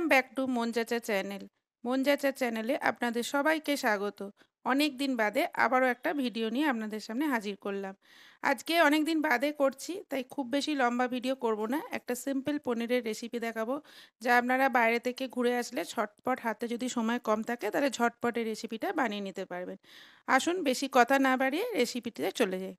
Welcome back to মন চাচা channel. মন চাচা চ্যানেলে আপনাদের সবাইকে স্বাগত। অনেক দিন বাদে আবারও একটা ভিডিও নিয়ে আপনাদের সামনে হাজির করলাম। আজকে অনেক দিন বাদে করছি, তাই খুব বেশি লম্বা ভিডিও করব না। একটা সিম্পল পনিরের রেসিপি দেখাবো, যা আপনারা বাইরে থেকে ঘুরে আসলে ঝটপট, হাতে যদি সময় কম থাকে তাহলে ঝটপট এই রেসিপিটা বানিয়ে নিতে পারবেন। আসুন বেশি কথা না বাড়িয়ে রেসিপিটিতে চলে যাই।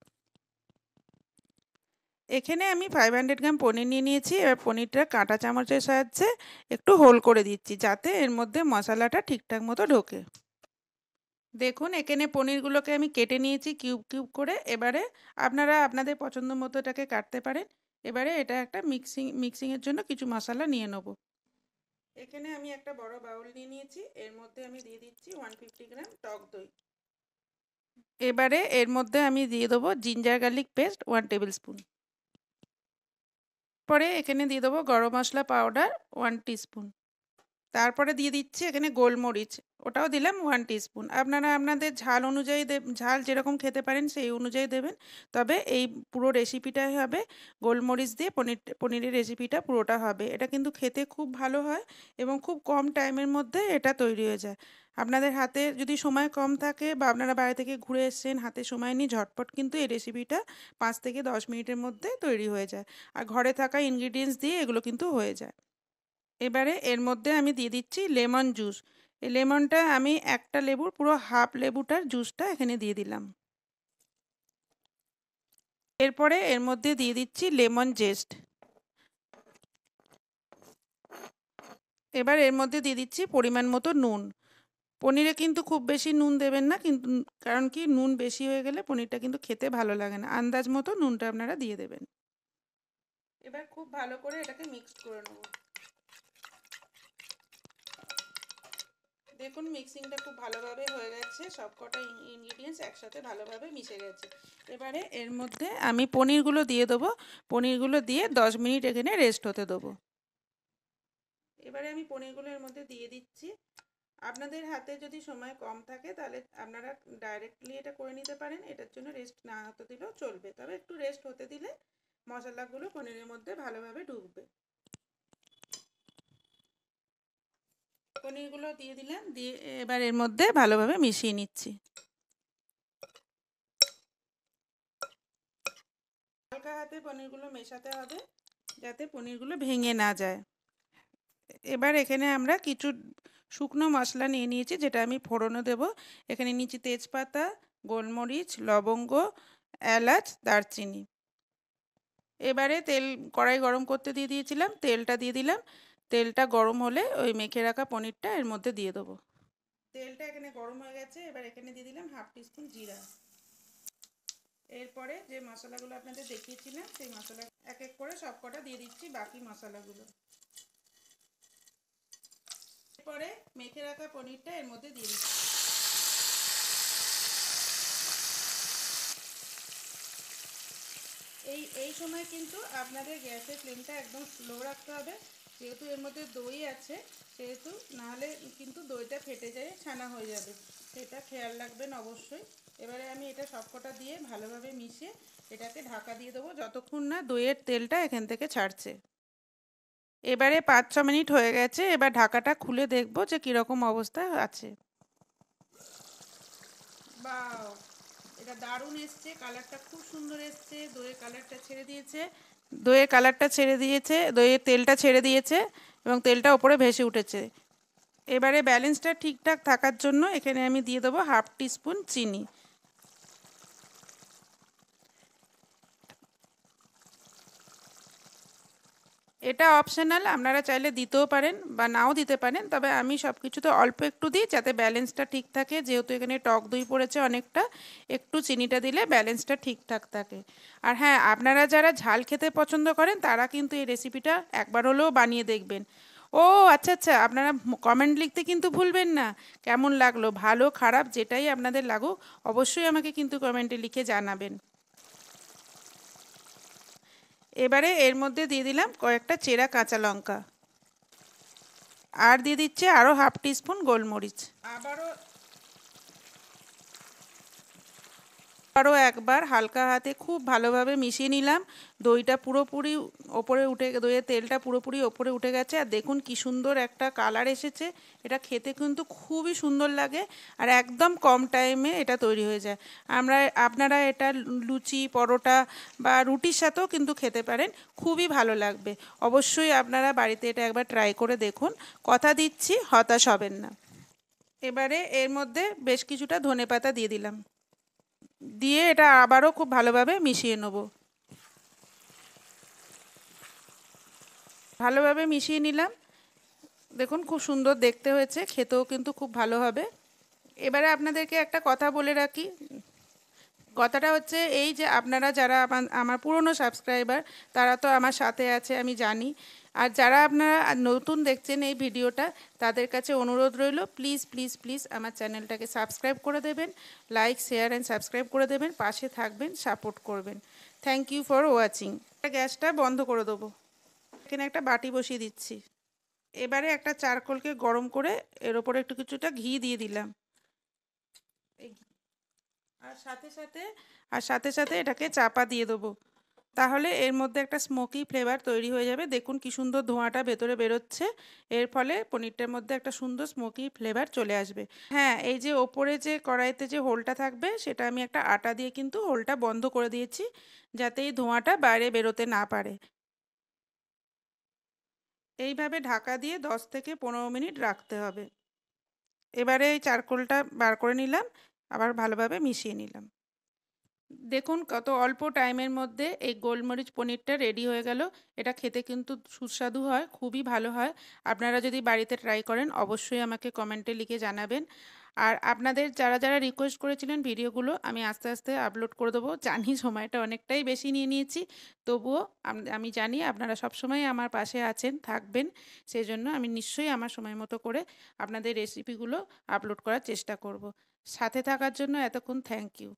এখানে আমি 500 গ্রাম পনির নিয়ে নিয়েছি। এবার পনিরটা কাঁটা চামচের সাহায্যে একটু হোল করে দিচ্ছি, যাতে এর মধ্যে মশলাটা ঠিকঠাক মতো ঢোকে। দেখুন, এখানে পনিরগুলোকে আমি কেটে নিয়েছি কিউব কিউব করে। এবারে আপনারা আপনাদের পছন্দ মতো এটাকে কাটতে পারেন। এবারে এটা একটা মিক্সিংয়ের জন্য কিছু মশলা নিয়ে নেব। এখানে আমি একটা বড় বাউল নিয়ে নিয়েছি। এর মধ্যে আমি দিয়ে দিচ্ছি 150 গ্রাম টক দই। এবারে এর মধ্যে আমি দিয়ে দেবো ginger garlic paste 1 tablespoon. পরে এখানে দিয়ে দেবো গরম মশলা পাউডার 1 টিস্পুন। তারপরে দিয়ে দিচ্ছি এখানে গোলমরিচ, ওটাও দিলাম 1 টিস্পুন। আপনারা আপনাদের ঝাল অনুযায়ী ঝাল যেরকম খেতে পারেন সেই অনুযায়ী দেবেন। তবে এই পুরো রেসিপিটাই হবে গোলমরিচ দিয়ে পনিরের রেসিপিটা পুরোটা হবে। এটা কিন্তু খেতে খুব ভালো হয় এবং খুব কম টাইমের মধ্যে এটা তৈরি হয়ে যায়। আপনাদের হাতে যদি সময় কম থাকে বা আপনারা বাইরে থেকে ঘুরে এসেছেন, হাতে সময় নিয়ে ঝটপট কিন্তু এই রেসিপিটা 5 থেকে 10 মিনিটের মধ্যে তৈরি হয়ে যায়। আর ঘরে থাকা ইনগ্রিডিয়েন্টস দিয়ে এগুলো কিন্তু হয়ে যায়। এবারে এর মধ্যে আমি দিয়ে দিচ্ছি লেমন জুস। এই লেমনটা আমি একটা লেবুর পুরো হাফ লেবুটার জুসটা এখানে দিয়ে দিলাম। এরপরে এর মধ্যে দিয়ে দিচ্ছি লেমন জেস্ট। এবার এর মধ্যে দিয়ে দিচ্ছি পরিমাণ মতো নুন। পনিরে কিন্তু খুব বেশি নুন দেবেন না, কিন্তু কারণ কি নুন বেশি হয়ে গেলে পনিরটা কিন্তু খেতে ভালো লাগে না। আন্দাজ মতো নুনটা আপনারা দিয়ে দেবেন। এবার খুব ভালো করে এটাকে মিক্সড করে নেব। দেখুন, মিক্সিংটা খুব ভালোভাবে হয়ে গেছে, সবকটা ইনগ্রিডিয়েন্টস একসাথে ভালোভাবে মিশে গেছে। এবারে এর মধ্যে আমি পনিরগুলো দিয়ে দেবো। পনিরগুলো দিয়ে 10 মিনিট এখানে রেস্ট হতে দেবো। এবারে আমি পনিরগুলো এর মধ্যে দিয়ে দিচ্ছি। আপনাদের হাতে যদি সময় কম থাকে তাহলে আপনারা ডাইরেক্টলি এটা করে নিতে পারেন, এটার জন্য রেস্ট না হতে দিলেও চলবে। তবে একটু রেস্ট হতে দিলে মশলাগুলো পনিরের মধ্যে ভালোভাবে ঢুকবে। পনিরগুলো দিয়ে দিলাম, দিয়ে এবার এর মধ্যে ভালোভাবে মিশিয়ে নিচ্ছি। হালকা হাতে পনিরগুলো মেশাতে হবে, যাতে পনিরগুলো ভেঙে না যায়। এবার এখানে আমরা কিছু শুকনো মশলা নিয়ে নিয়েছি, যেটা আমি ফোড়নে দেব। এখানে নিয়েছি তেজপাতা, গোলমরিচ, লবঙ্গ, এলাচ, দারচিনি। এবারে কড়াই গরম করতে দিয়ে দিয়েছিলাম, তেলটা দিয়ে দিলাম। তেলটা গরম হলে ওই মেখে রাখা পনিরটা এর মধ্যে দিয়ে দেবো। তেলটা এখানে গরম হয়ে গেছে। এবার এখানে দিয়ে দিলাম হাফ টিস্পুন জিরা। এরপরে যে মশলাগুলো আপনাদের দেখিয়েছিলাম সেই মশলা এক এক করে সব কটা দিয়ে দিচ্ছি, বাকি মশলাগুলো। এরপরে মেখে রাখা পনিরটা এর মধ্যে দিয়ে দিচ্ছি। এই সময় কিন্তু আপনাদের গ্যাসের ফ্লেমটা একদম স্লো রাখতে হবে, যেহেতু এর মধ্যে দই আছে, সেহেতু নাহলে কিন্তু দইটা ফেটে যায়, ছানা হয়ে যাবে। সেটা খেয়াল রাখবেন অবশ্যই। এবারে আমি এটা সবকটা দিয়ে ভালোভাবে মিশিয়ে এটাকে ঢাকা দিয়ে দেবো, যতক্ষণ না দইয়ের তেলটা এখান থেকে ছাড়ছে। এবারে 5-6 মিনিট হয়ে গেছে। এবার ঢাকাটা খুলে দেখব যে কীরকম অবস্থা আছে। বাহ, এটা দারুণ এসছে, কালারটা খুব সুন্দর এসছে। দইয়ের কালারটা ছেড়ে দিয়েছে, দইয়ের তেলটা ছেড়ে দিয়েছে এবং তেলটা ওপরে ভেসে উঠেছে। এবারে ব্যালেন্সটা ঠিকঠাক থাকার জন্য এখানে আমি দিয়ে দেবো হাফ টিস্পুন চিনি। এটা অপশনাল, আপনারা চাইলে দিতেও পারেন বা নাও দিতে পারেন। তবে আমি সব কিছুতে অল্প একটু দিই, যাতে ব্যালেন্সটা ঠিক থাকে। যেহেতু এখানে টক দই পড়েছে অনেকটা, একটু চিনিটা দিলে ব্যালেন্সটা ঠিকঠাক থাকে। আর হ্যাঁ, আপনারা যারা ঝাল খেতে পছন্দ করেন তারা কিন্তু এই রেসিপিটা একবার হলেও বানিয়ে দেখবেন। ও আচ্ছা আচ্ছা, আপনারা কমেন্ট লিখতে কিন্তু ভুলবেন না। কেমন লাগলো, ভালো খারাপ যেটাই আপনাদের লাগুক, অবশ্যই আমাকে কিন্তু কমেন্টে লিখে জানাবেন। এবারে এর মধ্যে দিয়ে দিলাম কয়েকটা চেরা কাঁচা লঙ্কা, আর দিয়ে দিচ্ছে আরও হাফ টিস্পুন গোলমরিচ। আবারও আরও একবার হালকা হাতে খুব ভালোভাবে মিশিয়ে নিলাম। দইটা পুরোপুরি ওপরে উঠে, দইয়ের তেলটা পুরোপুরি ওপরে উঠে গেছে। আর দেখুন কি সুন্দর একটা কালার এসেছে। এটা খেতে কিন্তু খুবই সুন্দর লাগে আর একদম কম টাইমে এটা তৈরি হয়ে যায়। আপনারা এটা লুচি, পরোটা বা রুটির সাথেও কিন্তু খেতে পারেন, খুবই ভালো লাগবে। অবশ্যই আপনারা বাড়িতে এটা একবার ট্রাই করে দেখুন, কথা দিচ্ছি হতাশ হবেন না। এবারে এর মধ্যে বেশ কিছুটা ধনেপাতা দিয়ে দিলাম, দিয়ে এটা আবারও খুব ভালোভাবে মিশিয়ে নেব। ভালোভাবে মিশিয়ে নিলাম। দেখুন খুব সুন্দর দেখতে হয়েছে, খেতেও কিন্তু খুব ভালো হবে। এবারে আপনাদেরকে একটা কথা বলে রাখি। কথাটা হচ্ছে এই যে আপনারা যারা আমার পুরনো সাবস্ক্রাইবার, তারা তো আমার সাথে আছে আমি জানি। আর যারা আপনারা নতুন দেখছেন এই ভিডিওটা, তাদের কাছে অনুরোধ রইল, প্লিজ প্লিজ প্লিজ আমার চ্যানেলটাকে সাবস্ক্রাইব করে দেবেন, লাইক শেয়ার অ্যান্ড সাবস্ক্রাইব করে দেবেন, পাশে থাকবেন, সাপোর্ট করবেন। Thank you for watching. গ্যাসটা বন্ধ করে দেবো। এখানে একটা বাটি বসিয়ে দিচ্ছি। এবারে একটা চারকোলকে গরম করে এর ওপরে একটু কিছুটা ঘি দিয়ে দিলাম। আর সাথে সাথে এটাকে চাপা দিয়ে দেবো। তাহলে এর মধ্যে একটা স্মোকি ফ্লেভার তৈরি হয়ে যাবে। দেখুন কি সুন্দর ধোঁয়াটা ভেতরে বেরোচ্ছে। এর ফলে পনিরটার মধ্যে একটা সুন্দর স্মোকি ফ্লেভার চলে আসবে। হ্যাঁ, এই যে ওপরে যে কড়াইতে যে হোলটা থাকবে, সেটা আমি একটা আটা দিয়ে কিন্তু হোলটা বন্ধ করে দিয়েছি, যাতে এই ধোঁয়াটা বাইরে বেরোতে না পারে। এইভাবে ঢাকা দিয়ে 10 থেকে 15 মিনিট রাখতে হবে। এবারে এই চারকোলটা বার করে নিলাম, আবার ভালোভাবে মিশিয়ে নিলাম। দেখুন কত অল্প টাইমের মধ্যে এই গোলমরিচ পনিরটা রেডি হয়ে গেল। এটা খেতে কিন্তু সুস্বাদু হয়, খুবই ভালো হয়। আপনারা যদি বাড়িতে ট্রাই করেন অবশ্যই আমাকে কমেন্টে লিখে জানাবেন। আর আপনাদের যারা যারা রিকোয়েস্ট করেছিলেন ভিডিওগুলো আমি আস্তে আস্তে আপলোড করে দেবো। জানি সময়টা অনেকটাই বেশি নিয়ে নিয়েছি, তবুও আমি জানি আপনারা সবসময় আমার পাশে আছেন, থাকবেন। সেই জন্য আমি নিশ্চয়ই আমার সময় মতো করে আপনাদের রেসিপিগুলো আপলোড করার চেষ্টা করব। সাথে থাকার জন্য এতক্ষণ থ্যাংক ইউ।